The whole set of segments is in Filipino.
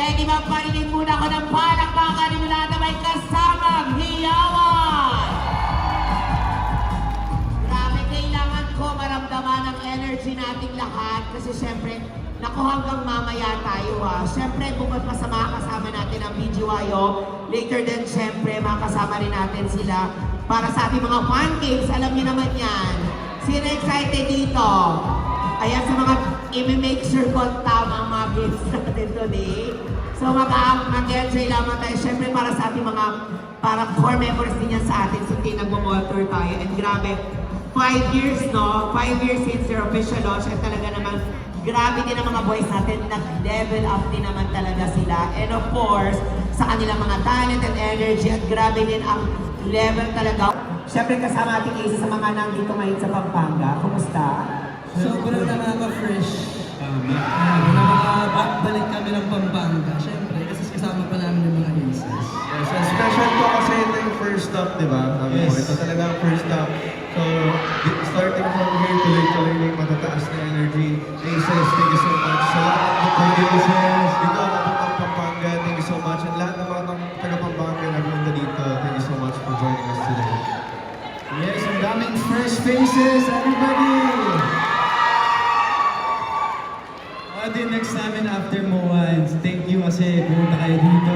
Pwede ba parinig muna ako ng palakpakan nila na may kasamang hiyawan? Grabe, kailangan ko maramdaman ang energy nating lahat kasi syempre, naku hanggang mamaya tayo ha. Syempre, bukod pa sa mga kasama natin ang BGYO, later din syempre, makasama rin natin sila para sa ating mga fan games. Alam niyo naman yan. Sino excited dito? Ayan sa mga i-make sure ko tama ang mga games natin today. So mag-enjoy lamang tayo. Siyempre para sa ating mga para core members din yan sa atin. So nagmo-monitor tayo. And grabe, 5 years no? 5 years since their official launch. At talaga naman, grabe din ang mga boys natin. Nag-level up din naman talaga sila. And of course, sa kanilang mga talent and energy. At grabe din ang level talaga. Siyempre kasama ating isa sa mga nandito ngayon sa Pampanga. Kumusta? Sobrang nakaka-fresh. Nakabalik kami ng Pampanga. Siyempre, kasi kasama pa namin yung mga aces. Yes, and special po kasi ito yung first stop, di ba? Yes. Ito talaga ang first stop. So, starting from here, tuloy-tuloy na yung matataas na energy. Aces, thank you so much. Sa lahat ng producers, dito napuntang Pampanga, thank you so much. And lahat ng mga taga-Pampanga na pumunta dito, thank you so much for joining us today. Yes, ang daming fresh faces, everybody! Din next namin after Moans. Thank you kasi pumunta kayo dito.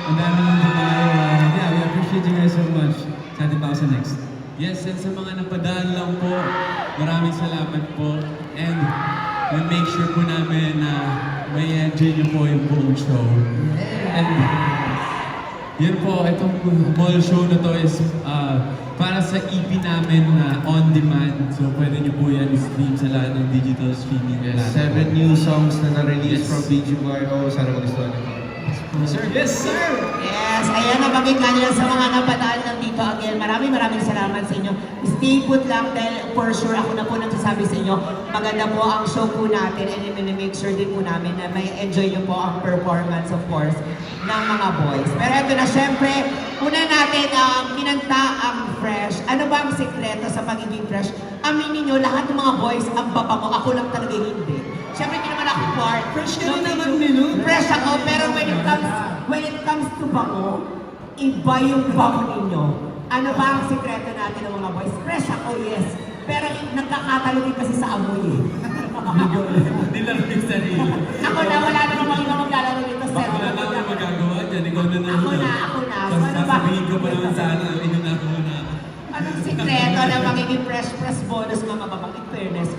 Ang dami ng dumayo. Yeah, we appreciate you guys so much. Sa atin pa ako sa next. Yes, and sa mga napadaan lang po, maraming salamat po. And we make sure po namin na may enjoy niyo po yung buong show. And yun po, itong mall show na to is para sa EP namin na on demand. So pwede niyo po yan stream sa lahat ng digital streaming. Yes, 7 new songs na na-release Yes. from BGYO. Sana magustuhan niyo. Sir, yes sir! Yes, ayan nabagay ka nila sa mga napadaan lang dito again. Maraming salamat sa inyo. Stay put lang dahil for sure ako na po nagsasabi sa inyo, maganda po ang show po natin and make sure din po namin na may enjoy nyo po ang performance of course ng mga boys. Pero ito na syempre, una natin kinanta ang fresh. Ano ba ang sikreto sa pagiging fresh? Aminin nyo, lahat ng mga boys ang babango. Ako lang talaga hindi. Syempre, hindi naman ako part. Fresh ka rin naman, Milo. Fresh ako, pero when it comes to bango, iba yung bango ninyo. Ano ba ang sikreto natin ng mga boys? Fresh ako, yes. Pero nagkakatalo din kasi sa amoy eh. Hindi lang yung sarili. Ako na, wala namang mga maglalaro dito, sir. Wala na akong magagawa dyan. Ikaw na Ako na. So, ano ba? Sasabihin ko pa naman sana, inuna ko na. Anong sikreto na magiging fresh bonus mga mababang in fairness?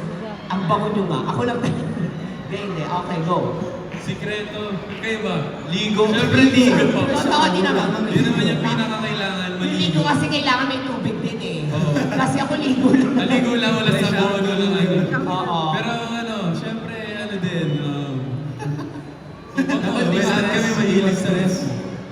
Ang bango nyo nga. Ako lang tayo. Hindi. Okay, go. Sikreto, kayo ba? Ligo. Siyempre, ligo. Totoo din naman. Yun naman yung pinakakailangan, Yung maligo. ligo kasi kailangan may tubig din eh. Oo. Kasi ako ligo lang. Maligo lang, wala sabon, wala ano. Oo. Pero ano, syempre, ano din, lahat kami mahilig sa rest.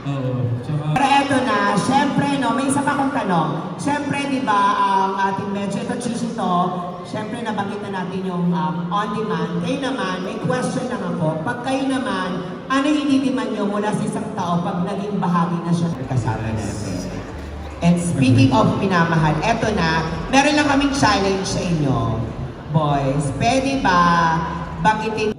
Oo. Tsaka, Pero eto na, syempre no, may isa pa akong tanong. Syempre, di ba, ang ating medyo, ito cheesy to, syempre nabanggit na natin yung on demand. Kayo naman, may question lang ako. Pag kayo naman, ano hinidiman nyo mula sa isang tao pag naging bahagi na siya kasama natin? And speaking of minamahal, eto na, meron lang kaming challenge sa inyo. Boys, pwede ba banggitin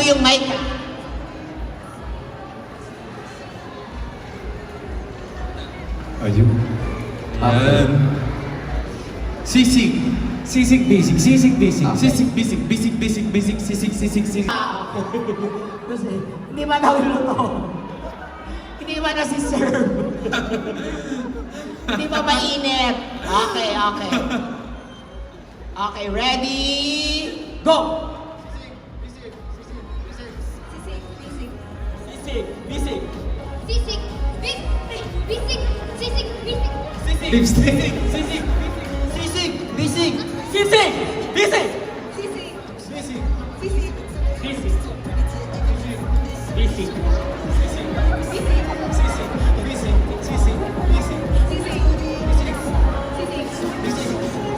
yung mic. Ayun. Yan. Sisig. Sisig basic, sisig basic. Sisig, bisig, bisig, bisig, bisig, sisig, sisig, sisig. Kasi, hindi ba daw luto? Hindi ba na si serve? Hindi ba mainit? Okay, okay. Okay, ready? Go! Sisig. Sisig, bisig. Sisig. Bisig. Sisig. Bisig. Beef steak. Sisig! Bisig! Sisig, bisig. Sisig. Sisig, Sisig. bisig. Bisig.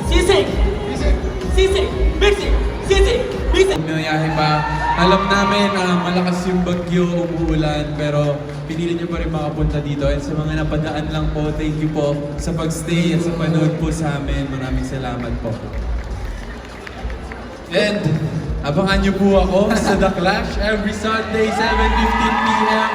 Sisig! Sisig! Bisig! Sisig! Bisig! Bumiyahe pa. Alam namin na malakas yung bagyo, umuulan, pero pinili niyo pa rin makapunta dito. And sa mga napadaan lang po, thank you po sa pagstay at sa panood po sa amin. Maraming salamat po. And abangan niyo po ako sa The Clash every Sunday, 7:15 p.m.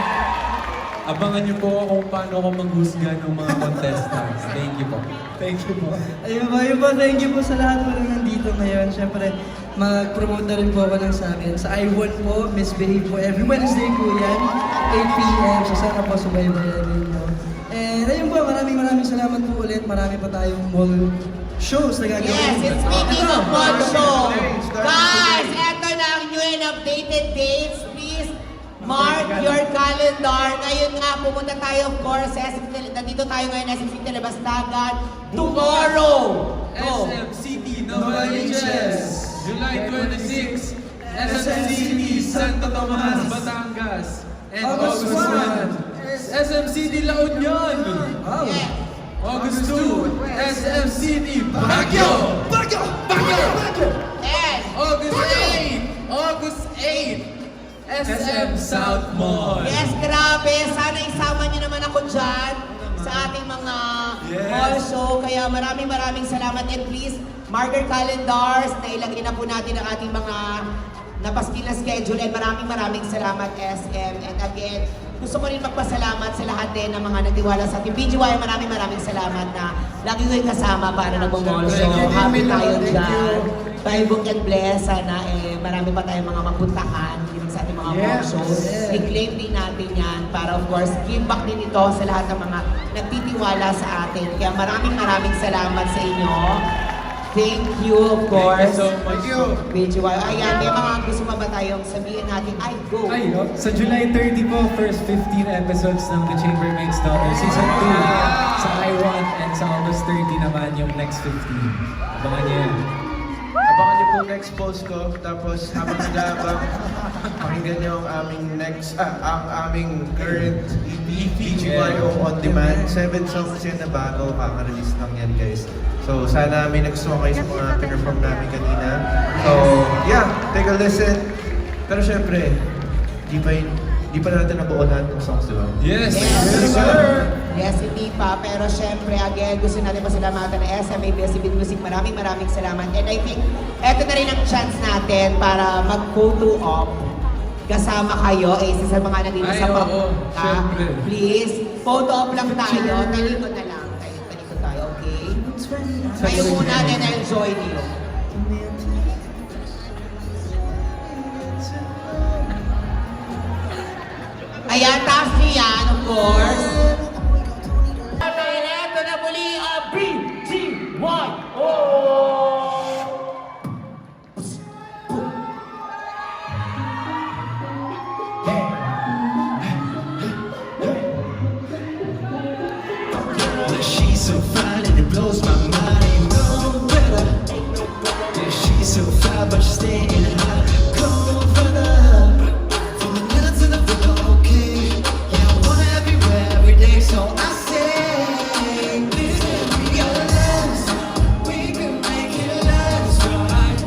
Abangan niyo po kung paano ako maghusga ng mga contestants. Thank you po. Thank you po. Ayun po, thank you po sa lahat po na nandito ngayon. Siyempre, mag-promote na rin po ako ng sa akin. Sa I1 po, Misbehave po. Every Wednesday po yan, 8 p.m. So sana po subaybayan ninyo. And ayun po, maraming salamat po ulit. Marami pa tayong mall shows na gagawin. Yes, and speaking of mall show, guys, eto na ang new and updated dates. Please mark your calendar. Ngayon nga, pumunta tayo, of course, sa SM, nandito tayo ngayon, SMC Telebastagan. Tomorrow! Go! SM City Novaliches, July 26, SM City Santo Tomas, Batangas, and August August 1, SM City La Union, Wow. Yeah. August 2, SM City Baguio, And August 8, SM South Mall. yes, grabe. Sana isama niyo naman ako dyan sa ating mga mall show. Kaya maraming salamat. And please, mark your calendars. Nailagay na po natin ang ating mga napaskil na schedule. And maraming salamat, SM. And again, gusto ko rin magpasalamat sa lahat din ng mga nagtiwala sa ating BGY. Maraming salamat na lagi ko yung kasama para nag-mall show. Happy tayo dyan. Tayo book and bless. Sana marami pa tayong mga mapuntahan dito sa ating mga mall shows. I-claim din natin yan para of course, give back din ito sa lahat ng mga nagtitiwala sa atin. Kaya maraming salamat sa inyo. Thank you, of course. Thank you so much. BGY. Ayan, may mga gusto pa ba tayong sabihin natin? Ay, go! Ay, sa July 30 po, first 15 episodes ng The Chambermaid's Daughter Season 2 sa I1 and sa August 30 naman yung next 15. Abangan niyo yan. Abangan niyo po next post ko. Tapos habang nag-aabang, pakinggan niyo ang aming current EP, BGYO On Demand. 7 songs yan na bago, kaka-release lang yan guys. So sana may nagustuhan kayo sa mga pinperform namin kanina. So yeah, take a listen. Pero syempre, di pa natin nabuo lahat ng songs, di ba? Yes! Yes, sir! Yes, hindi pa. Pero syempre, again, gusto natin pasalamatan ng SM-ABS-CBN Music. Maraming salamat. And I think, eto na rin ang chance natin para mag-photo op. Kasama kayo, isa sa mga nandito Ay, sa oo, syempre. Please, photo op lang tayo. Talikod na lang. Talikod tayo, okay? Kayo muna, then I'll join you. Ayan, taas niyo yan, of course. Ito na muli ang BGY! She's so fine and it blows my mind. No better. Yeah, she's so fine, but she's staying hot. Go further. From the middle to the floor, okay. Yeah, I want her everywhere, every day. So I say, listen, we got last. We can make it last, right?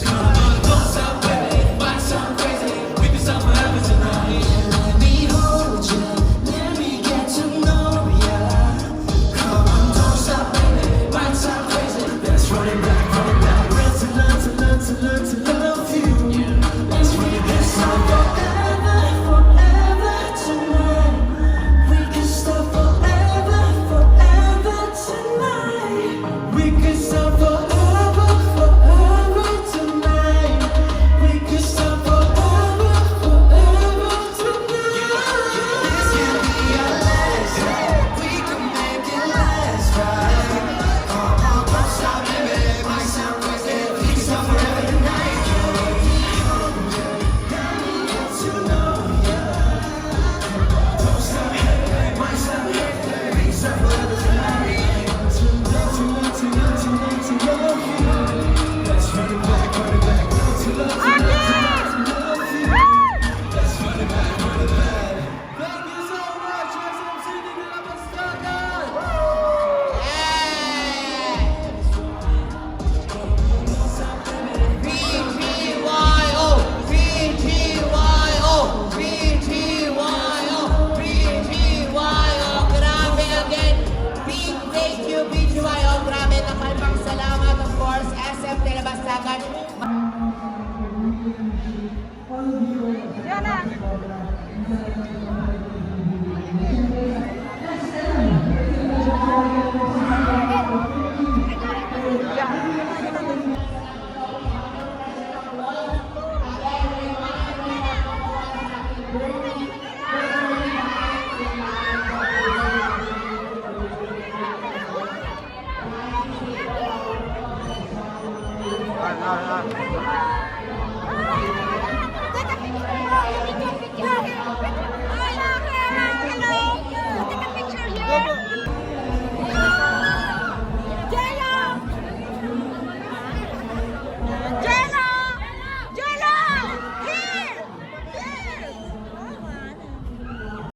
Come on, don't stop, baby. Find something crazy. We can stop forever tonight. Let me hold you. Let me get to know ya. Come on, don't stop, baby. Find something crazy. Let's run it back, run it back. Learn to love you. Let's run it this song. Ah.